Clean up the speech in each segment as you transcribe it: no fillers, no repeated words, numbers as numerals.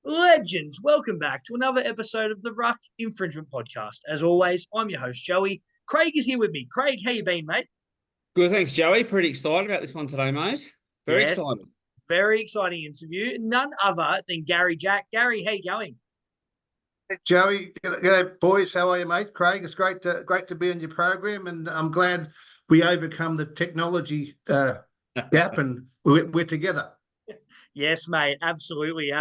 Legends, welcome back to another episode of the Ruck Infringement Podcast. As always, I'm your host, Joey. Craig is here with me. Craig, how you been, mate? Good, thanks, Joey. Pretty excited about this one today, mate. Very Yes, excited. very exciting interview. None other than Garry Jack. Gary, how you going? Hey, Joey, g'day, boys. How are you, mate? Craig, it's great to be on your program, and I'm glad we overcome the technology gap, and we're together. Yes, mate, absolutely.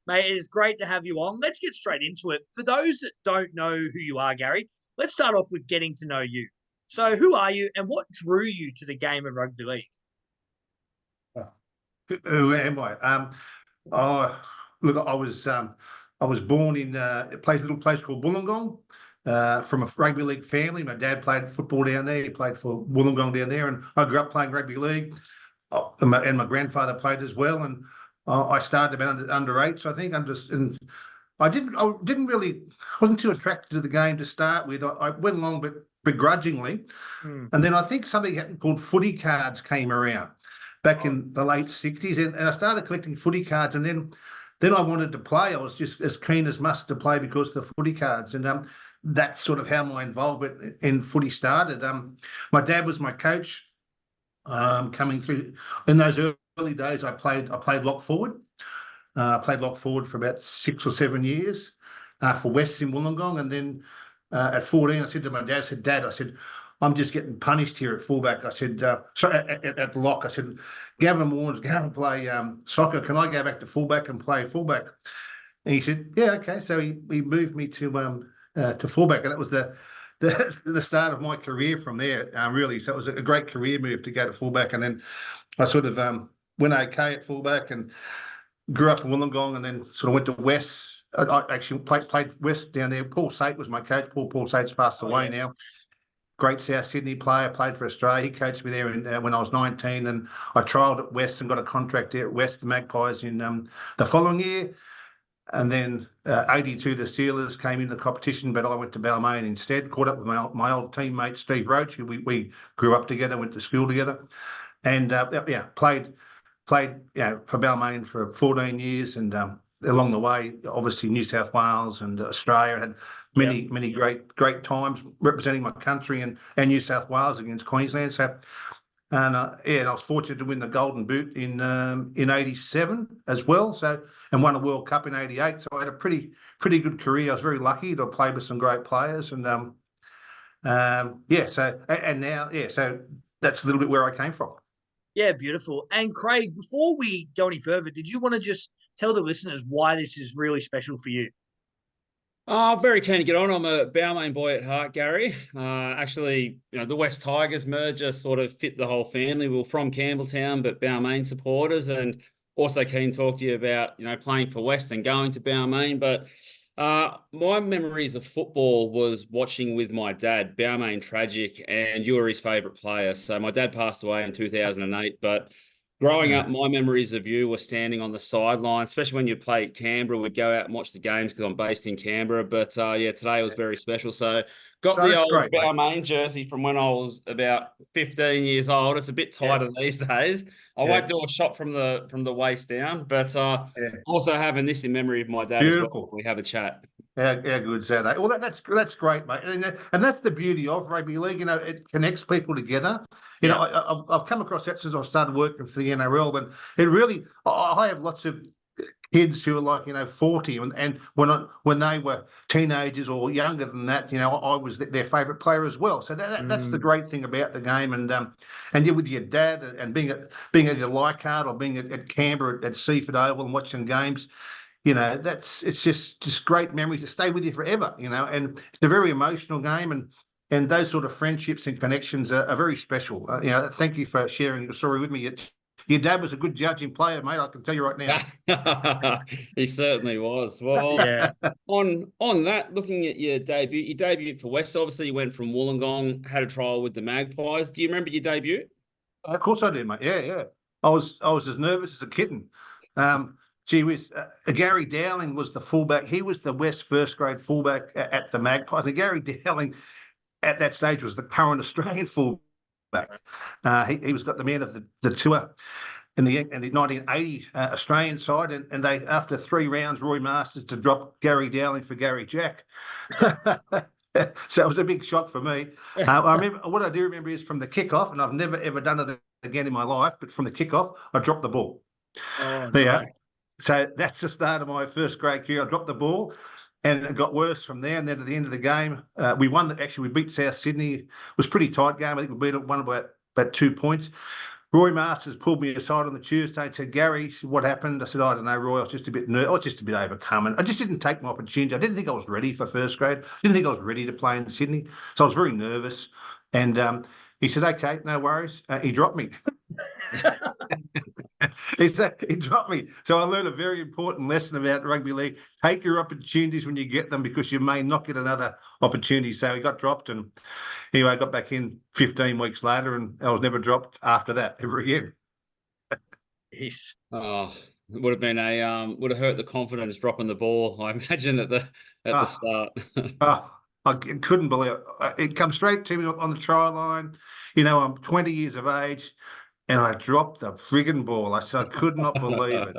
Mate, it is great to have you on. Let's get straight into it. For those that don't know who you are, Gary, let's start off with getting to know you. So, who are you, and what drew you to the game of rugby league? Who am I? Oh, look, I was born in a little place called Wollongong, from a rugby league family. My dad played football down there. He played for Wollongong down there, and I grew up playing rugby league. And my grandfather played as well, and I started about under eights, I think. And I didn't really wasn't too attracted to the game to start with. I went along, but begrudgingly. And then I think something happened called footy cards came around back in the late 60s, and I started collecting footy cards, and then I wanted to play. I was just as keen as mustard to play because of the footy cards, and that's sort of how my involvement in footy started. My dad was my coach, coming through in those early days. I played lock forward. I played lock forward for about 6 or 7 years for West in Wollongong, and then at 14, I said to my dad, "Dad, I'm just getting punished here at fullback." I said, sorry, at lock. I said, "Gavin Warren's going to play soccer. Can I go back to fullback and play fullback?" And he said, "Yeah, okay." So he moved me to fullback, and that was the start of my career from there, really. So it was a great career move to go to fullback, and then I sort of went okay at fullback and grew up in Wollongong, and then sort of went to West. I actually played West down there. Paul Sate was my coach. Paul Sate's passed away now. Great South Sydney player, played for Australia. He coached me there when I was 19, and I trialled at West and got a contract there at West, the Magpies, in the following year. And then 82, the Steelers came in the competition, but I went to Balmain instead. Caught up with my old teammate Steve Roach, who we grew up together, went to school together, and played for Balmain for 14 years, and along the way, obviously New South Wales and Australia. Had many great times representing my country and New South Wales against Queensland. So. And and I was fortunate to win the Golden Boot in '87 as well. So, and won a World Cup in '88. So I had a pretty good career. I was very lucky to play with some great players, and So that's a little bit where I came from. Yeah, beautiful. And Craig, before we go any further, did you want to just tell the listeners why this is really special for you? Very keen to get on. I'm a Balmain boy at heart, Gary. Actually, the West Tigers merger sort of fit the whole family. We were from Campbelltown, but Balmain supporters, and also keen to talk to you about, playing for West and going to Balmain. But my memories of football was watching with my dad. Balmain tragic, and you were his favourite player. So my dad passed away in 2008, but growing up, my memories of you were standing on the sideline, especially when you play at Canberra. We'd go out and watch the games because I'm based in Canberra. But today was very special. So got the That's old great, mate. Balmain jersey from when I was about 15 years old. It's a bit tighter these days. I won't do a shot from the waist down, but also having this in memory of my dad as well. Beautiful. We have a chat. How good's that? Well, that's great, mate, and that's the beauty of rugby league. It connects people together. I've come across that since I started working for the NRL, but it really, I have lots of kids who are 40, and when they were teenagers or younger than that, I was their favourite player as well. So that's the great thing about the game, and you're with your dad, and being at your Leichhardt or being at Canberra at Seaford Oval and watching games. It's just great memories that stay with you forever. And it's a very emotional game, and those sort of friendships and connections are very special. Thank you for sharing your story with me. Your dad was a good judging player, mate. I can tell you right now. He certainly was. Well, on that, looking at your debut for West, obviously you went from Wollongong, had a trial with the Magpies. Do you remember your debut? Of course I do, mate. Yeah. I was as nervous as a kitten. Gee whiz, Gary Dowling was the fullback. He was the West first grade fullback at the Magpies. And Gary Dowling at that stage was the current Australian fullback. He was got the man of the tour. in the 1980 Australian side, and they, after 3 rounds, Roy Masters to drop Gary Dowling for Garry Jack. So it was a big shock for me. I remember, what I do remember is from the kickoff, and I've never ever done it again in my life, but from the kickoff, I dropped the ball. Oh, Yeah. no. So that's the start of my first grade career. I dropped the ball, and it got worse from there. And then at the end of the game, we won. Actually, we beat South Sydney. It was a pretty tight game. I think we won about 2 points. Roy Masters pulled me aside on the Tuesday and said, "Gary," he said, "what happened?" I said, "I don't know, Roy. I was just a bit nervous. I was just a bit overcome. And I just didn't take my opportunity. I didn't think I was ready for first grade. I didn't think I was ready to play in Sydney. So I was very nervous." And he said, "Okay, no worries." He dropped me. He dropped me. So I learned a very important lesson about rugby league. Take your opportunities when you get them, because you may not get another opportunity. So he got dropped, and anyway, I got back in 15 weeks later, and I was never dropped after that ever again. Yes. Oh, it would have been would have hurt the confidence dropping the ball, I imagine, at the start. I couldn't believe it. It comes straight to me on the try line. I'm 20 years of age, and I dropped the friggin' ball. I could not believe it.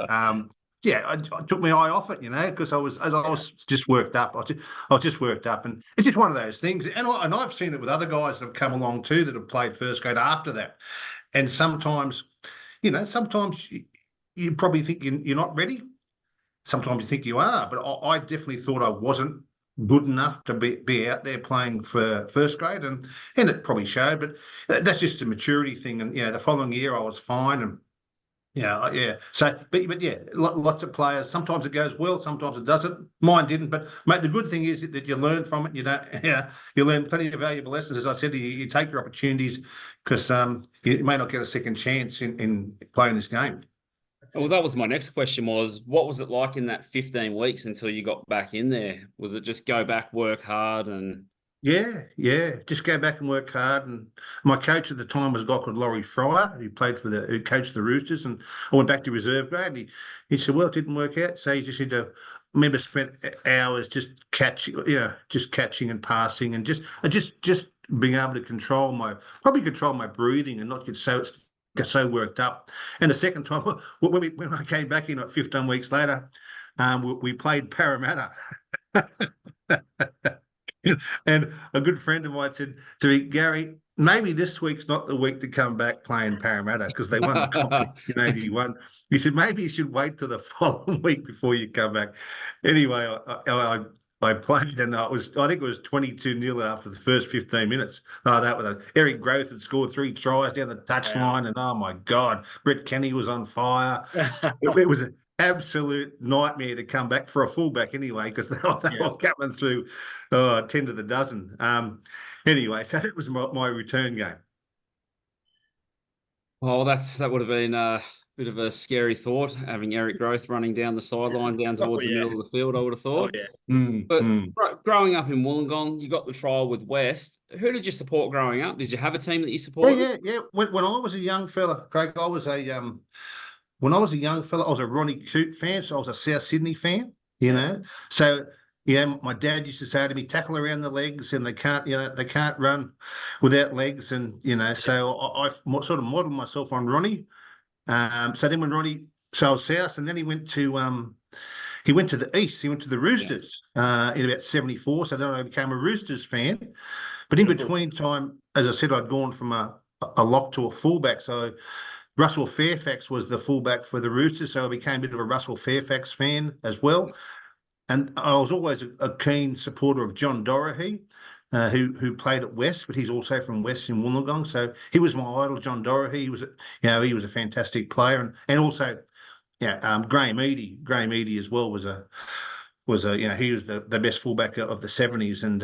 Yeah, I took my eye off it, because I was just worked up. I was just worked up, and it's just one of those things. And I've seen it with other guys that have come along too, that have played first grade after that. And sometimes, sometimes you probably think you're not ready. Sometimes you think you are, but I definitely thought I wasn't good enough to be out there playing for first grade, and it probably showed. But that's just a maturity thing. And the following year I was fine, and yeah. So, but yeah, lots of players. Sometimes it goes well, sometimes it doesn't. Mine didn't. But mate, the good thing is that you learn from it. You don't. You learn plenty of valuable lessons. As I said, you take your opportunities, because you may not get a second chance in playing this game. Well, that was my next question, was what was it like in that 15 weeks until you got back in there? Was it just go back, work hard, and... Yeah. Just go back and work hard. And my coach at the time was a guy called Laurie Fryer, who coached the Roosters. And I went back to reserve grade. And he said, "Well, it didn't work out." So he just said, "I remember spent hours just catching and passing, and just being able to control my breathing and not get so worked up." And the second time, when I came back in 15 weeks later, we played Parramatta. And a good friend of mine said to me, "Gary, maybe this week's not the week to come back playing Parramatta, because they won the competition in 81. He said, "Maybe you should wait till the following week before you come back." Anyway, I played, and I think it was 22-0 after the first 15 minutes. Oh, that was Eric Growth had scored 3 tries down the touchline, and oh my God, Brett Kenny was on fire. It was an absolute nightmare to come back for a fullback anyway, because they were coming through 10 to the dozen. Anyway, so that was my return game. Well, that would have been a bit of a scary thought, having Eric Growth running down the sideline down towards the middle of the field, I would have thought. Oh, yeah. But growing up in Wollongong, you got the trial with West. Who did you support growing up? Did you have a team that you supported? Yeah. When I was a young fella, Craig, when I was a young fella, I was a Ronnie Coote fan, so I was a South Sydney fan, So my dad used to say to me, "Tackle around the legs, and they can't run without legs," and so I sort of modelled myself on Ronnie. So then when Ronnie, so I was South, and then he went to the East. He went to the Roosters in about 74. So then I became a Roosters fan. But in between time, as I said, I'd gone from a lock to a fullback. So Russell Fairfax was the fullback for the Roosters, so I became a bit of a Russell Fairfax fan as well. And I was always a keen supporter of John Doherty, who played at West, but he's also from West in Wollongong. So he was my idol, John Doherty. He was a fantastic player, and also Graham Eady. Graham Eady as well was he was the best fullback of the 70s, and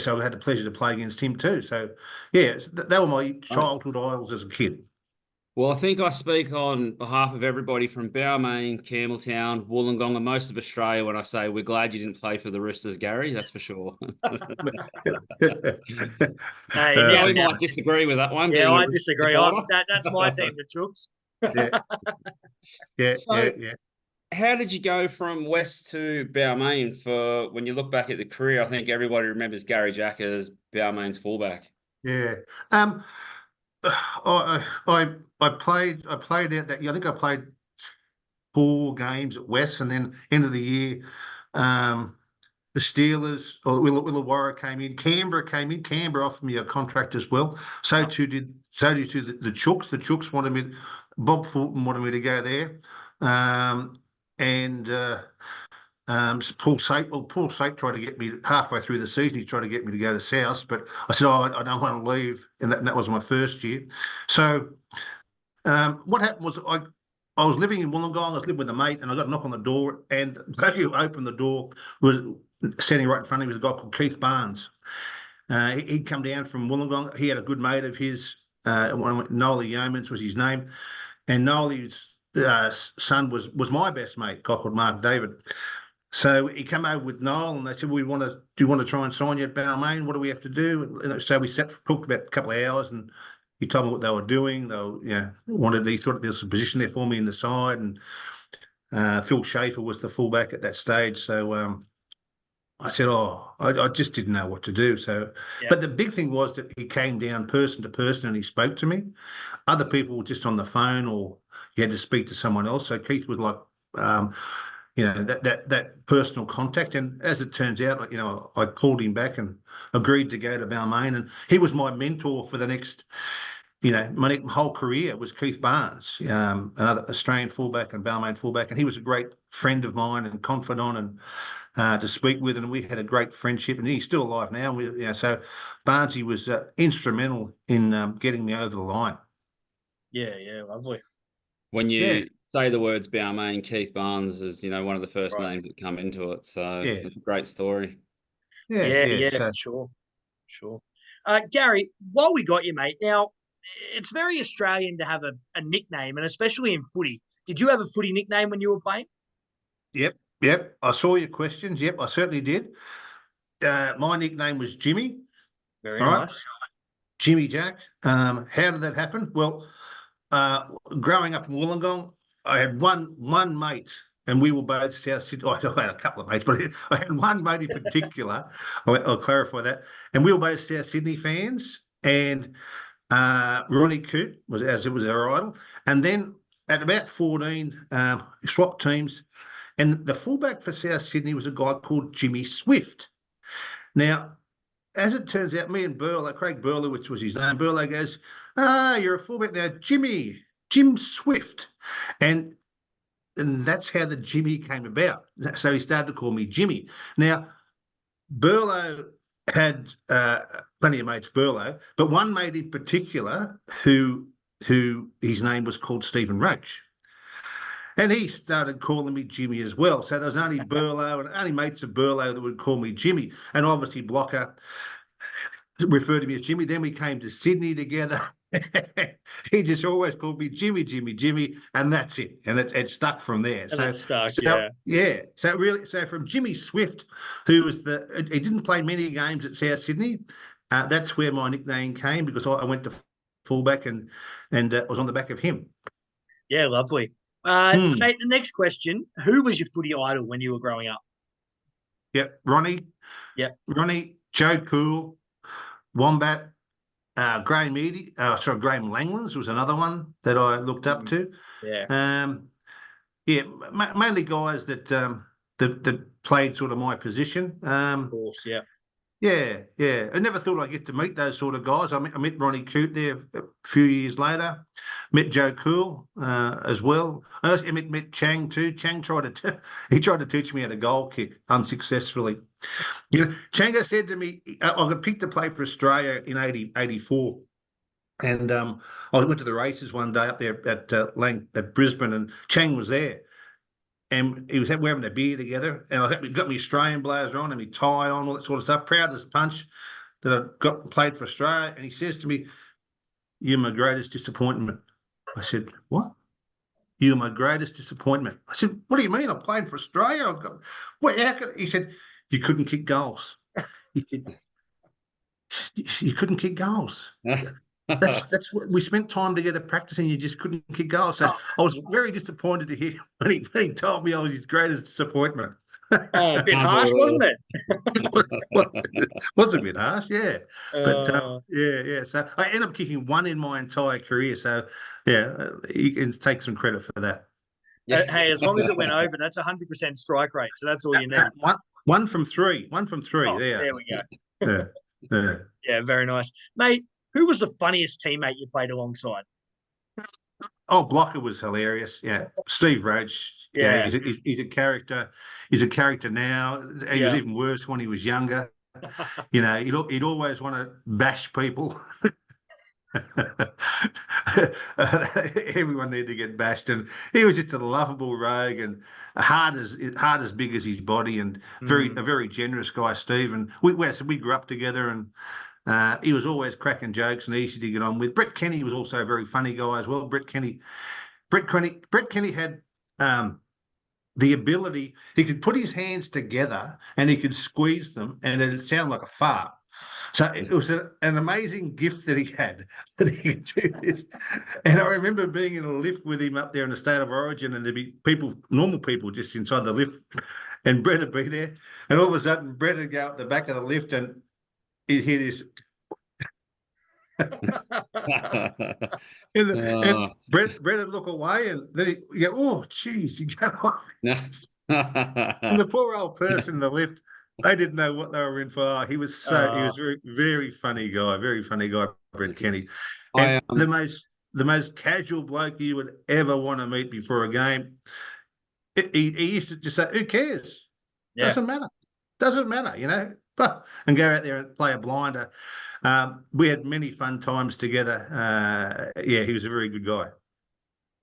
so I had the pleasure to play against him too. So they were my childhood idols as a kid. Well, I think I speak on behalf of everybody from Balmain, Campbelltown, Wollongong, and most of Australia when I say we're glad you didn't play for the Roosters, Gary. That's for sure. Hey, we might disagree with that one. Yeah, I disagree. That's my team, the Chooks. Yeah. How did you go from West to Balmain? For when you look back at the career, I think everybody remembers Garry Jack as Balmain's fullback. Yeah. played out that year. I think I played 4 games at West, and then end of the year, the Steelers or Illawarra came in. Canberra came in. Canberra offered me a contract as well. So did the Chooks. The Chooks wanted me. Bob Fulton wanted me to go there, and Paul Sate tried to get me halfway through the season. He tried to get me to go to South, but I said, "Oh, I don't want to leave," and that was my first year. So what happened was I was living in Wollongong. I was living with a mate, and I got a knock on the door, and the bloke who opened the door was standing right in front of me was a guy called Keith Barnes. He'd come down from Wollongong. He had a good mate of his, Noel Yeomans was his name, and Noel's son was my best mate, a guy called Mark David. So he came over with Noel, and they said, do you want to try and sign you at Balmain? What do we have to do?" And so we talked about a couple of hours, and he told me what they were doing. He thought there was a position there for me in the side, and Phil Schaefer was the fullback at that stage. So I said, I just didn't know what to do. So, but the big thing was that he came down person to person and he spoke to me. Other people were just on the phone, or you had to speak to someone else. So Keith was like, that personal contact. And as it turns out, I called him back and agreed to go to Balmain, and he was my mentor for the next. My whole career was Keith Barnes, another Australian fullback and Balmain fullback, and he was a great friend of mine and confidant and to speak with, and we had a great friendship, and he's still alive now. So Barnesy was instrumental in getting me over the line. Yeah, lovely. When you say the words Balmain, Keith Barnes is, one of the first names that come into it. So it's a great story. Yeah, for sure. Garry, while we got you, mate, now it's very Australian to have a nickname, and especially in footy. Did you have a footy nickname when you were playing? Yep. I saw your questions. Yep, I certainly did. My nickname was Jimmy. Very nice. Jimmy Jack. How did that happen? Well, growing up in Wollongong, I had one mate, and we were both South Sydney. I had a couple of mates, but I had one mate in particular. I'll clarify that. And we were both South Sydney fans, and Ronnie Coote was our idol. And then at about 14, swapped teams, and the fullback for South Sydney was a guy called Jimmy Swift. Now, as it turns out, me and Craig Burlow, which was his name, Burlow goes, "You're a fullback now, Jim Swift." And that's how the Jimmy came about. So he started to call me Jimmy. Now, Burlow had plenty of mates, Burlow, but one mate in particular who his name was called Stephen Roach. And he started calling me Jimmy as well. So there was only Burlow and only mates of Burlow that would call me Jimmy. And obviously Blocker referred to me as Jimmy. Then we came to Sydney together. He just always called me Jimmy, and that's it. And it stuck from there. And it stuck, yeah. So from Jimmy Swift, who was he didn't play many games at South Sydney. That's where my nickname came, because I went to fullback and was on the back of him. Yeah, lovely. Mate, the next question: who was your footy idol when you were growing up? Yep, Ronnie. Yep, Ronnie, Joe Cool, Wombat, Graham Langlands was another one that I looked up to. Yeah. Mainly guys that played sort of my position. Of course, yeah. Yeah. I never thought I'd get to meet those sort of guys. I met Ronnie Coote there a few years later. Met Joe Cool as well. I also met Chang too. Chang tried to teach me how to goal kick unsuccessfully. Changa said to me, I got picked to play for Australia in 84. And I went to the races one day up there at Brisbane, and Chang was there. And we're having a beer together, and I got my Australian blazer on and my tie on, all that sort of stuff. Proud as punch that I played for Australia. And he says to me, "You're my greatest disappointment." I said, "What?" "You're my greatest disappointment." I said, "What do you mean? I'm playing for Australia." He said, "You couldn't kick goals." He said, "You couldn't kick goals." That's what we spent time together practicing. You just couldn't kick goals. So I was very disappointed to hear when he told me I was his greatest disappointment. Oh, a bit Can't do harsh, it wasn't all. it? Was a bit harsh, yeah. But Uh, yeah. So I ended up kicking one in my entire career. So yeah, you can take some credit for that. Yeah. hey, as long as it went over, that's 100% strike rate. So that's all you need. One from three. One from three. Oh, There. there we go. Yeah. Yeah. Yeah, very nice. Mate, who was the funniest teammate you played alongside? Oh, Blocker was hilarious. Yeah, Steve Roach. Yeah, Yeah. he's a character. He's a character now. He was Yeah. even worse when he was younger. You know, he'd always want to bash people. Everyone needed to get bashed, and he was just a lovable rogue and hard as big as his body, and Mm, a very generous guy, Steve. And we grew up together, and he was always cracking jokes and easy to get on with. Brett Kenny was also a very funny guy as well. Brett Kenny had the ability, he could put his hands together and he could squeeze them and it'd sound like a fart. So it was an amazing gift that he had, that he could do this. And I remember being in a lift with him up there in the State of Origin, and there'd be people, normal people, just inside the lift, and Brett would be there. And all of a sudden, Brett would go out the back of the lift and he'd hear this. And Oh. Brett would look away, and then he'd go, "Oh, geez," you go. No. And the poor old person in the lift, they didn't know what they were in for. He was very, very funny guy, Brett Kenny. I And the most casual bloke you would ever want to meet before a game. He used to just say, "Who cares? yeah. Doesn't matter. Doesn't matter, you know." And go out there and play a blinder. We had many fun times together. Yeah, he was a very good guy.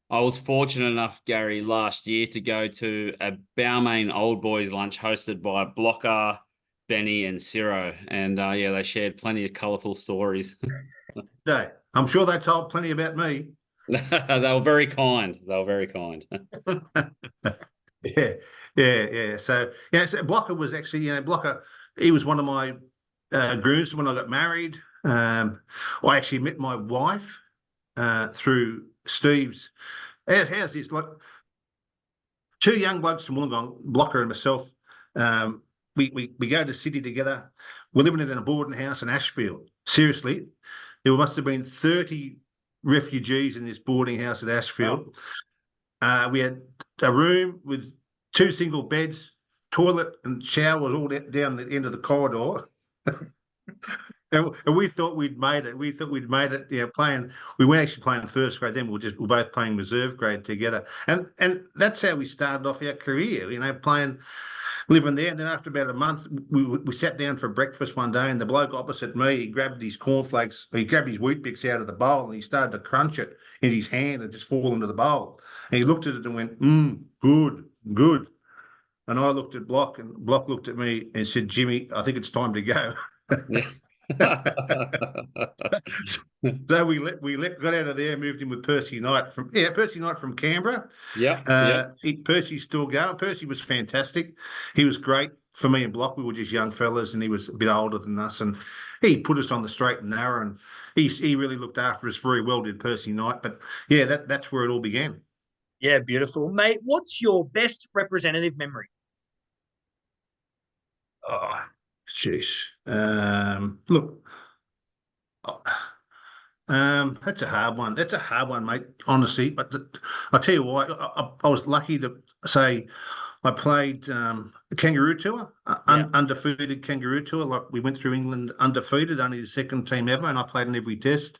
I was fortunate enough, Gary, last year to go to a Balmain old boys lunch hosted by Blocker, Benny, and Ciro, and yeah, they shared plenty of colourful stories. I'm sure they told plenty about me. They were very kind. They were very kind. Yeah, yeah. So yeah, so Blocker was actually, Blocker. He was one of my grooms when I got married. I actually met my wife through Steve's. How's this? Like two young blokes from Wollongong, Blocker and myself. We go to Sydney together. We're living in a boarding house in Ashfield. Seriously, there must have been 30 refugees in this boarding house at Ashfield. We had a room with two single beds, toilet and showers all down the end of the corridor. And we thought we'd made it. Playing. We weren't actually playing first grade then. We're both playing reserve grade together. And that's how we started off our career, living there. And then after about a month, we sat down for breakfast one day, and the bloke opposite me, he grabbed his cornflakes, he grabbed his wheat bix out of the bowl, and he started to crunch it in his hand and just fall into the bowl. And he looked at it and went, good, good. And I looked at Block, and Block looked at me and said, "Jimmy, I think it's time to go." Yeah. So got out of there, moved in with Percy Knight from Canberra. Yep. Percy's still going. Percy was fantastic. He was great for me and Block. We were just young fellas, and he was a bit older than us, and he put us on the straight and narrow, and he really looked after us very well, did Percy Knight. But yeah, that's where it all began. Yeah, beautiful. Mate, what's your best representative memory? Oh, jeez. Look. That's a hard one. That's a hard one, mate. Honestly, but I'll tell you what. I was lucky to say I played a kangaroo tour, undefeated kangaroo tour. Like we went through England undefeated, only the second team ever, and I played in every test.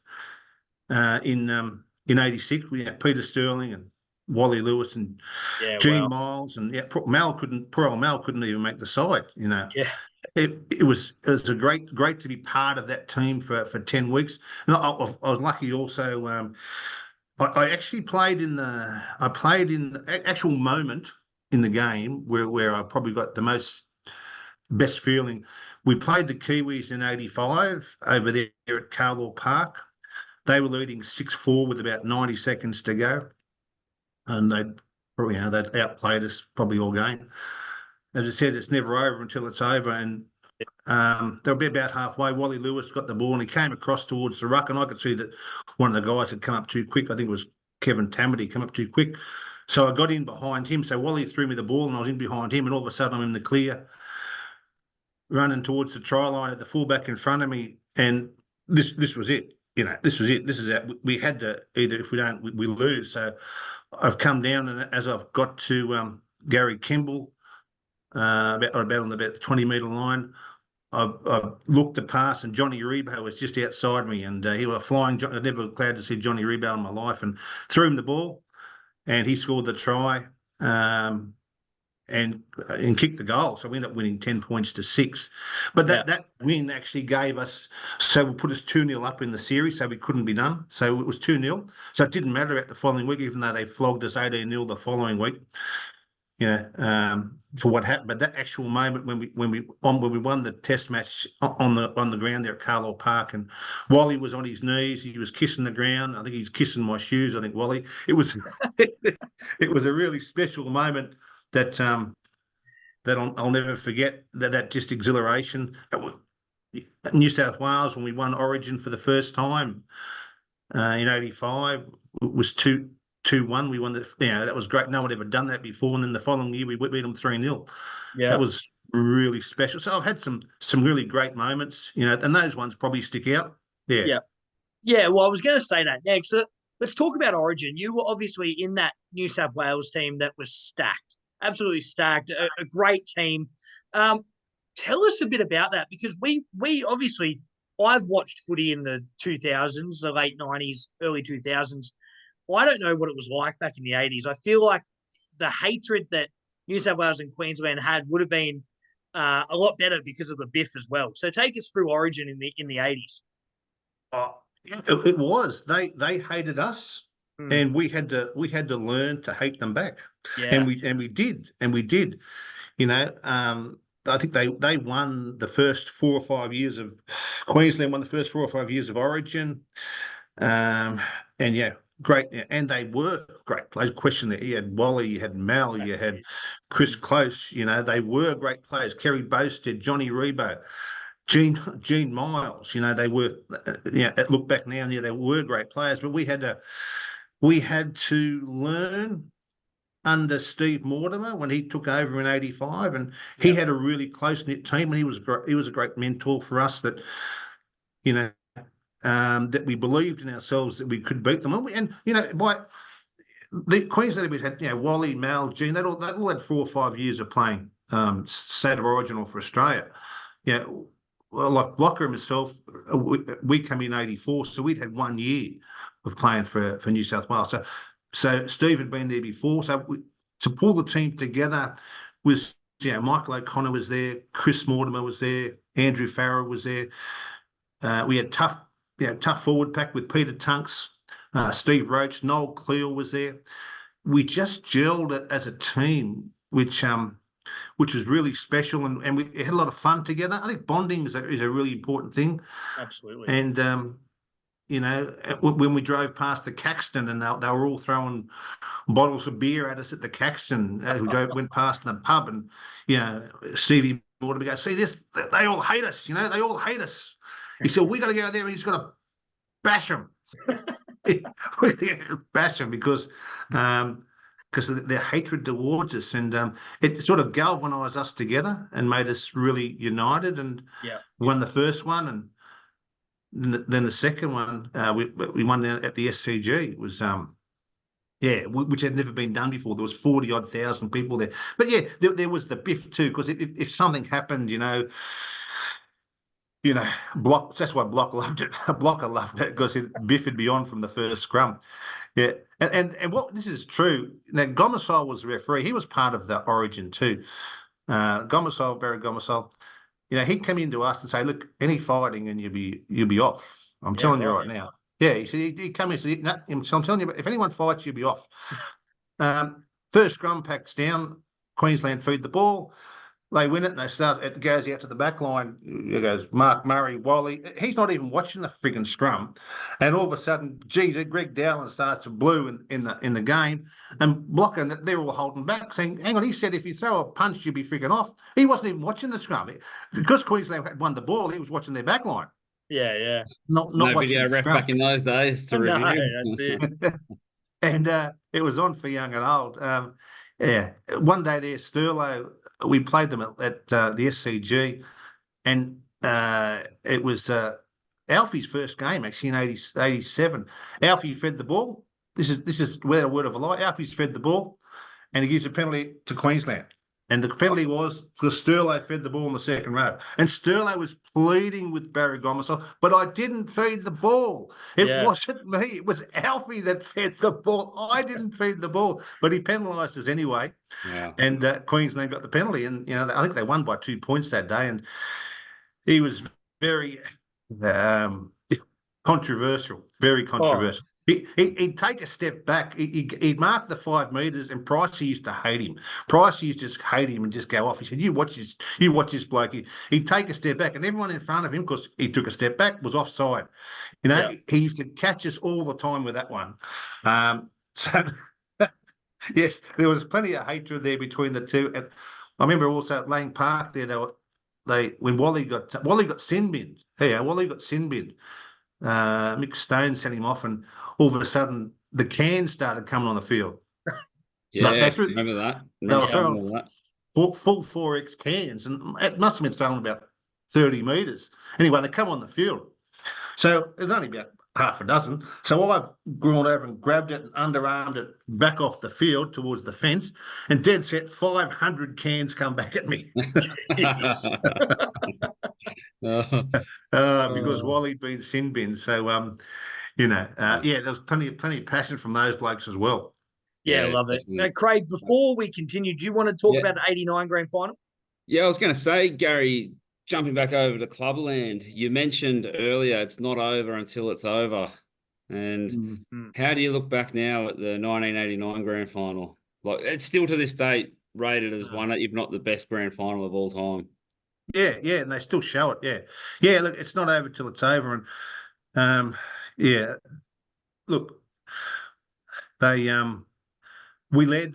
In '86, we had Peter Sterling and Wally Lewis and Yeah, Gene wow. Miles, and poor old Mal couldn't even make the side. Yeah. It was a great to be part of that team for 10 weeks. And I was lucky also. I actually played in the actual moment in the game where I probably got the best feeling. We played the Kiwis in '85 over there at Carlaw Park. They were leading 6-4 with about 90 seconds to go, and they'd outplayed us probably all game. As I said, it's never over until it's over, and they'll be about halfway. Wally Lewis got the ball and he came across towards the ruck, and I could see that one of the guys had come up too quick. I think it was Kevin Tamity come up too quick. So I got in behind him. So Wally threw me the ball and I was in behind him, and all of a sudden I'm in the clear, running towards the try line at the fullback in front of me. And this was it. This was it. This is it. We had to either, if we don't, we lose. So I've come down, and as I've got to Gary Kimball, about on the 20-metre line, I looked to pass, and Johnny Rebo was just outside me, and he was flying. I never glad to see Johnny Rebo in my life, and threw him the ball, and he scored the try, and kicked the goal. So we ended up winning 10 points to 6. But that win actually gave us, so we put us 2-0 up in the series, so we couldn't be done. So it was 2-0. So it didn't matter about the following week, even though they flogged us 18-0 the following week. For what happened, but that actual moment when we won the Test match on the ground there at Carlisle Park, and Wally was on his knees, he was kissing the ground. I think he's kissing my shoes. I think Wally. It was it was a really special moment that I'll never forget. That just exhilaration. New South Wales, when we won Origin for the first time in '85, it was 2-1. We won that was great. No one had ever done that before. And then the following year, we beat them 3-0. Yeah. That was really special. So I've had some really great moments, and those ones probably stick out. Yeah. Yeah, well, I was going to say that next. So let's talk about Origin. You were obviously in that New South Wales team that was stacked, absolutely stacked, a great team. Tell us a bit about that, because we obviously, I've watched footy in the 2000s, the late 90s, early 2000s. I don't know what it was like back in the 80s. I feel like the hatred that New South Wales and Queensland had would have been a lot better because of the biff as well. So take us through Origin in the 80s. It was. They hated us, and we had to learn to hate them back. Yeah. And we did. I think they won the first 4 or 5 years of Queensland, won the first 4 or 5 years of Origin. Great, and they were great players. Question that you had Wally, you had Mal, you had Chris Close. They were great players. Kerry Bowstead, Johnny Rebo, Gene Miles. They were. Look back now, they were great players. But we had to learn under Steve Mortimer when he took over in '85, and he had a really close knit team, and he was a great mentor for us. That that we believed in ourselves that we could beat them. By the Queensland, we had Wally, Mal, Gene. They all had 4 or 5 years of playing state of origin for Australia. Like Blocker himself, we come in '84, so we'd had 1 year of playing for New South Wales. So Steve had been there before. So to pull the team together was Michael O'Connor was there, Chris Mortimer was there, Andrew Farrer was there. We had tough forward pack with Peter Tunks, Steve Roach, Noel Cleal was there. We just gelled it as a team, which was really special, and we had a lot of fun together. I think bonding is a really important thing. Absolutely. And when we drove past the Caxton, and they were all throwing bottles of beer at us at the Caxton as we went past the pub, and Stevie Mortimer goes, "See this? They all hate us. They all hate us." He said, "We got to go out there and he's got to bash them." We got to bash them because of their hatred towards us, and it sort of galvanised us together and made us really united. And won the first one, and then the second one we won at the SCG. It was which had never been done before. There was 40-odd thousand people there, but there was the biff too, because if something happened, Block. That's why Block loved it. Blocker loved it because Biff would be on from the first scrum. Yeah, and what this is true. Now, Gomersal was the referee. He was part of the Origin too. Barry Gomersal. He'd come in to us and say, "Look, any fighting and you'll be off. I'm telling you right now." Yeah, he said he'd come in and say, "No, I'm telling you, if anyone fights, you'll be off." First scrum packs down. Queensland feed the ball. They win it, and it goes out to the back line. It goes Mark Murray, Wally. He's not even watching the frigging scrum, and all of a sudden, Greg Dowland starts to blue in the game, and Blocker, and they're all holding back, saying, "Hang on," he said, "if you throw a punch, you'll be freaking off." He wasn't even watching the scrum because Queensland had won the ball. He was watching their back line. Yeah. Not no watching video the ref scrum. back in those days to review. No, that's it. and it was on for young and old. Yeah, one day there, Sturlo, we played them at the SCG, and it was Alfie's first game actually in 87. Alfie fed the ball. This is without a word of a lie. Alfie's fed the ball, and he gives a penalty to Queensland. And the penalty was because Sturlo fed the ball in the second row. And Sturlo was pleading with Barry Gomersall, but I didn't feed the ball. It wasn't me. It was Alfie that fed the ball. I didn't feed the ball, but he penalised us anyway. Yeah. And Queensland got the penalty. And, I think they won by 2 points that day. And he was very controversial, very controversial. He'd take a step back. He'd mark the 5 metres, and Pricey used to hate him. Pricey used to just hate him and just go off. He said, "You watch this bloke." He'd take a step back, and everyone in front of him, because he took a step back, was offside. He used to catch us all the time with that one. So yes, there was plenty of hatred there between the two. And I remember also at Lang Park there, when Wally got sin binned. Yeah, Wally got sin binned. Mick Stone sent him off, and all of a sudden the cans started coming on the field. Yeah, remember that. They were throwing full 4X cans, and it must have been thrown about 30 metres. Anyway, they come on the field. So there's only about half a dozen. So I've gone over and grabbed it and underarmed it back off the field towards the fence, and dead set 500 cans come back at me. Because Wally'd been sin binned. So, there was plenty of passion from those blokes as well. Yeah, love it. Now, Craig, before we continue, do you want to talk about the 89 grand final? Yeah, I was going to say, Gary, jumping back over to Clubland, you mentioned earlier it's not over until it's over. And how do you look back now at the 1989 grand final? Like, it's still to this date rated as one, if not the best grand final of all time. Yeah, and they still show it. Yeah. Look, it's not over till it's over, and look, they we led.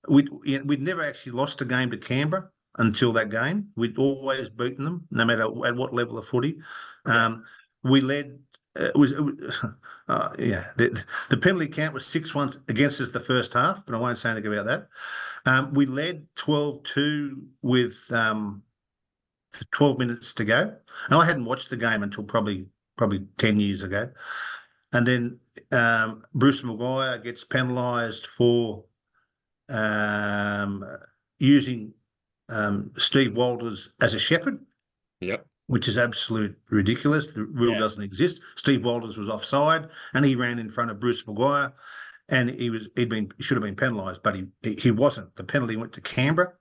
We'd never actually lost a game to Canberra until that game. We'd always beaten them, no matter at what level of footy. We led. The penalty count was 6-1 against us the first half, but I won't say anything about that. We led 12-2 with 12 minutes to go. And I hadn't watched the game until probably 10 years ago. And then Bruce Maguire gets penalised for using Steve Walters as a shepherd. Yep. Which is absolute ridiculous. The rule doesn't exist. Steve Walters was offside, and he ran in front of Bruce Maguire, and he should have been penalised, but he wasn't. The penalty went to Canberra,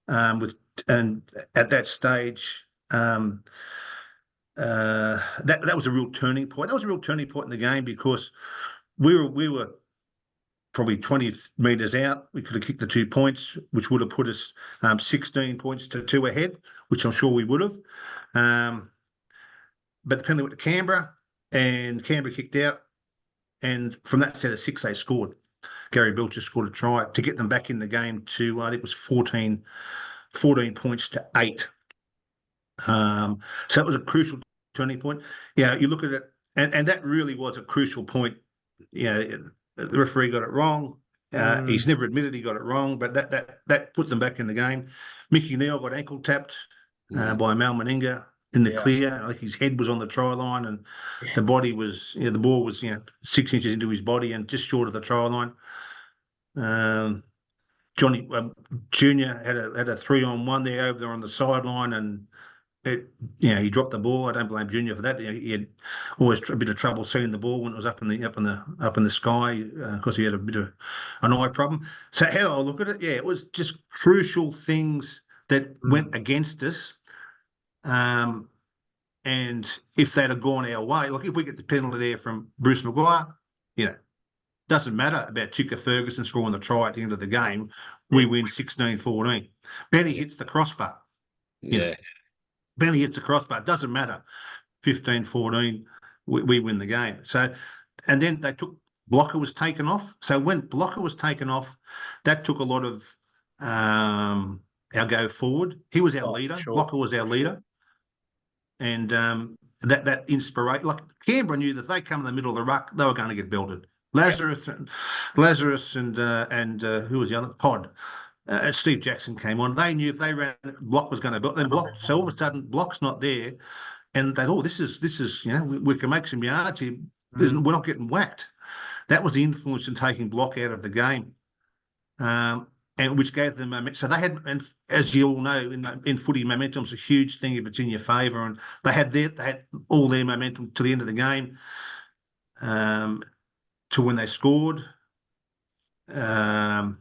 and at that stage, that was a real turning point. That was a real turning point in the game, because we were probably 20 metres out. We could have kicked the 2 points, which would have put us 16 points to 2 ahead, which I'm sure we would have. But the penalty went to Canberra, and Canberra kicked out. And from that set of 6, they scored. Gary Belcher scored a try to get them back in the game to, I think it was 14 points to 8. So it was a crucial turning point. Yeah, you look at it, and that really was a crucial point. The referee got it wrong. He's never admitted he got it wrong, but that put them back in the game. Mickey Neal got ankle tapped by Mal Meninga in the clear. I think his head was on the try line, and the body was, the ball was 6 inches into his body and just short of the try line. Johnny Junior had a 3-on-1 there over there on the sideline, and he dropped the ball. I don't blame Junior for that. He had always a bit of trouble seeing the ball when it was up in the sky, because he had a bit of an eye problem. So how do I look at it? Yeah, it was just crucial things that went against us. And if they'd have gone our way, like if we get the penalty there from Bruce Maguire, doesn't matter about Chicka Ferguson scoring the try at the end of the game. We win 16-14. Benny hits the crossbar. Benny hits the crossbar. Doesn't matter. 15-14, we win the game. So, and then Blocker was taken off. So when Blocker was taken off, that took a lot of our go forward. He was our leader. Sure. Blocker was our leader. And that inspiration, like Canberra knew that if they come in the middle of the ruck, they were going to get belted. Lazarus, Lazarus, and who was the other? Pod. Steve Jackson came on. They knew if they ran, Block was going to block. Then Block. So all of a sudden, Block's not there, and they thought, this is we can make some yards here. We're not getting whacked. That was the influence in taking Block out of the game, and which gave them momentum. So they had, and as you all know, in footy, momentum's a huge thing if it's in your favour, and they had all their momentum to the end of the game, to when they scored. The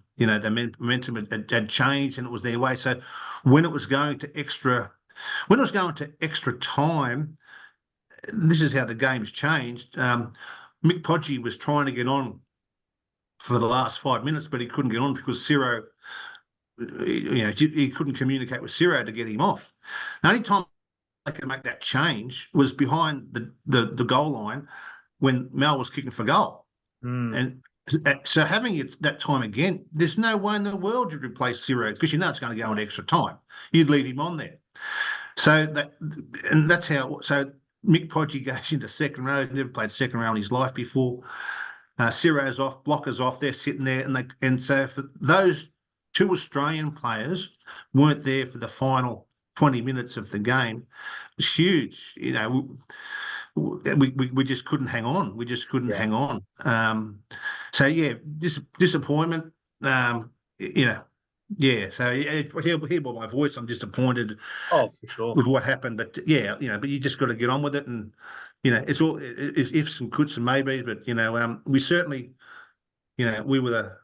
momentum had changed and it was their way. So when it was going to extra time, this is how the game's changed. Mick Podgy was trying to get on for the last 5 minutes, but he couldn't get on because Ciro, he couldn't communicate with Ciro to get him off. The only time they could make that change was behind the goal line when Mel was kicking for goal. And so having it that time again, there's no way in the world you'd replace Ciro because you know it's going to go into extra time. You'd leave him on there. So that's how. So Mick Podgy goes into second row. He's never played second row in his life before. Ciro's off, Blocker's off. They're sitting there, and so for those two Australian players weren't there for the final 20 minutes of the game. It was huge. We just couldn't hang on. We just couldn't hang on. So yeah, disappointment. So hear by my voice, I'm disappointed. Oh, for sure. With what happened, but but you just got to get on with it, and it's all ifs and coulds and maybes. But we certainly, that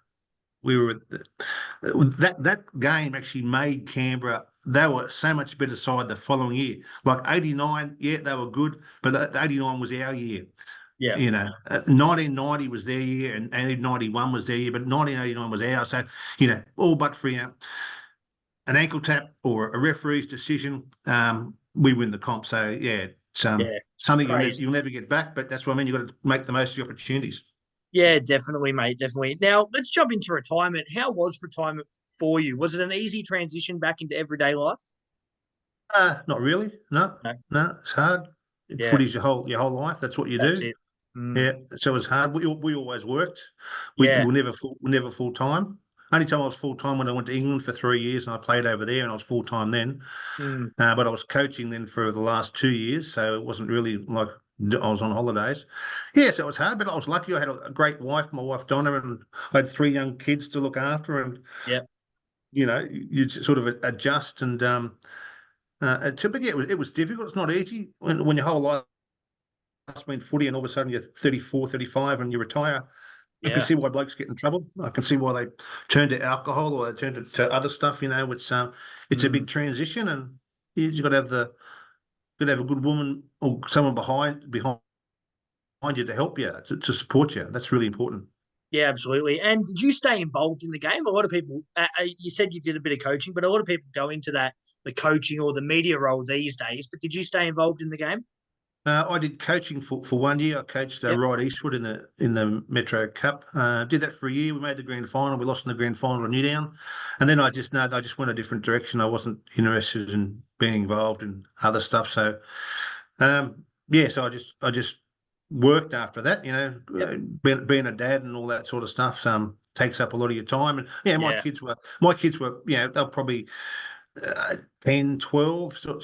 game actually made Canberra. They were so much better side the following year. Like 89, they were good, but 89 was our year. Yeah. 1990 was their year, and 91 was their year, but 1989 was ours. So, all but for an ankle tap or a referee's decision, we win the comp. So, it's something you'll never get back, but that's what I mean. You've got to make the most of the opportunities. Yeah, definitely, mate. Definitely. Now, let's jump into retirement. How was retirement for you? Was it an easy transition back into everyday life? Not really. No. It's hard. Footy's your whole life. That's what you do. It. Yeah, so it's hard. We always worked. We were never full time. Only time I was full time when I went to England for 3 years and I played over there, and I was full time then. But I was coaching then for the last 2 years, so it wasn't really like I was on holidays. Yeah, so it was hard, but I was lucky. I had a great wife, my wife Donna, and I had 3 young kids to look after. And you sort of adjust and typically it was difficult. It's not easy when your whole life has been footy and all of a sudden you're 34, 35 and you retire. I can see why blokes get in trouble. I can see why they turn to alcohol or they turn to other stuff. It's a big transition, and you've got to have a good woman or someone behind you to help you, to support you. That's really important. Yeah, absolutely. And did you stay involved in the game? A lot of people, you said you did a bit of coaching, but a lot of people go into the coaching or the media role these days. But did you stay involved in the game? I did coaching for 1 year. I coached Right Eastwood in the Metro Cup. Did that for a year. We made the grand final. We lost in the grand final to Newtown, and then I just went a different direction. I wasn't interested in being involved in other stuff. So, so I just worked after that. Being a dad and all that sort of stuff takes up a lot of your time. And my kids were they're probably 10, 12. So,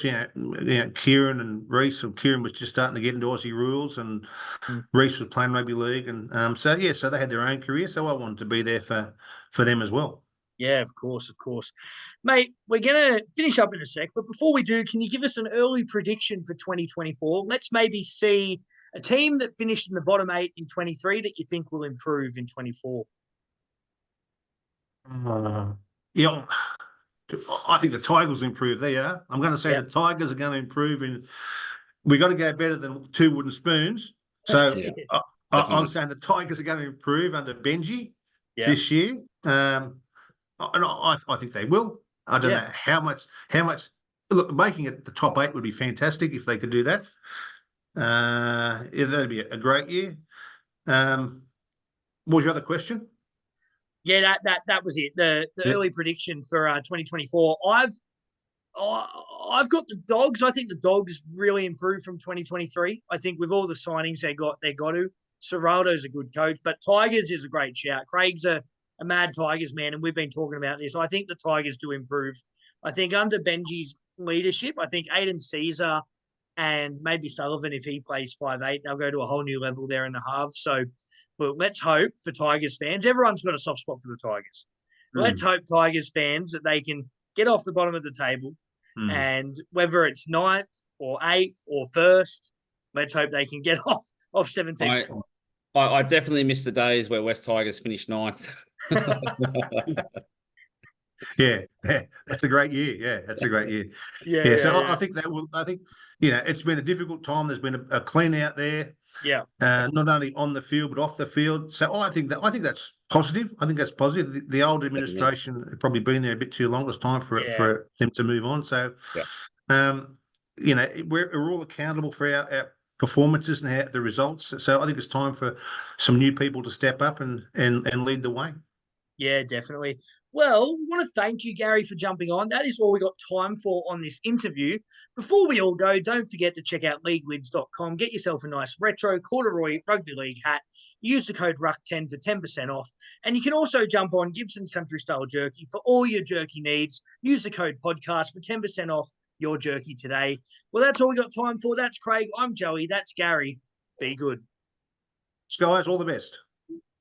Kieran and Reese. And Kieran was just starting to get into Aussie rules, and Reese was playing rugby league, and so they had their own career. So I wanted to be there for them as well. Yeah, of course. Mate, we're going to finish up in a sec, but before we do, can you give us an early prediction for 2024? Let's maybe see a team that finished in the bottom 8 in 23 that you think will improve in 24. I think the Tigers will improve. They are. I'm going to say the Tigers are going to improve, and we've got to go better than 2 wooden spoons. So I'm saying the Tigers are going to improve under Benji this year. And I think they will. I don't know how much. Look, making it the top 8 would be fantastic if they could do that. That'd be a great year. What was your other question? Yeah, that was it. The early prediction for 2024. I've got the Dogs. I think the Dogs really improved from 2023. I think with all the signings they got to. Serraldo's a good coach, but Tigers is a great shout. Craig's a mad Tigers man, and we've been talking about this. I think the Tigers do improve. I think under Benji's leadership, I think Aiden Caesar and maybe Sullivan, if he plays 5'8", they'll go to a whole new level there in the half. So, but let's hope for Tigers fans. Everyone's got a soft spot for the Tigers. Let's hope Tigers fans that they can get off the bottom of the table, and whether it's 9th or 8th or 1st, let's hope they can get off 17th. I definitely miss the days where West Tigers finished 9th. Yeah, that's a great year. Yeah, that's a great year. I think it's been a difficult time. There's been a clean out there. Yeah. Not only on the field but off the field. So I think that's positive. I think that's positive. The old administration had probably been there a bit too long. It's time for them to move on. So, we're all accountable for our performances and the results. So I think it's time for some new people to step up and lead the way. Yeah, definitely. Well, we want to thank you, Garry, for jumping on. That is all we got time for on this interview. Before we all go, don't forget to check out leaguelids.com. Get yourself a nice retro corduroy rugby league hat. Use the code RUCK10 for 10% off. And you can also jump on Gibson's Country Style Jerky for all your jerky needs. Use the code podcast for 10% off your jerky today. Well, that's all we got time for. That's Craig. I'm Joey. That's Garry. Be good. Guys, all the best.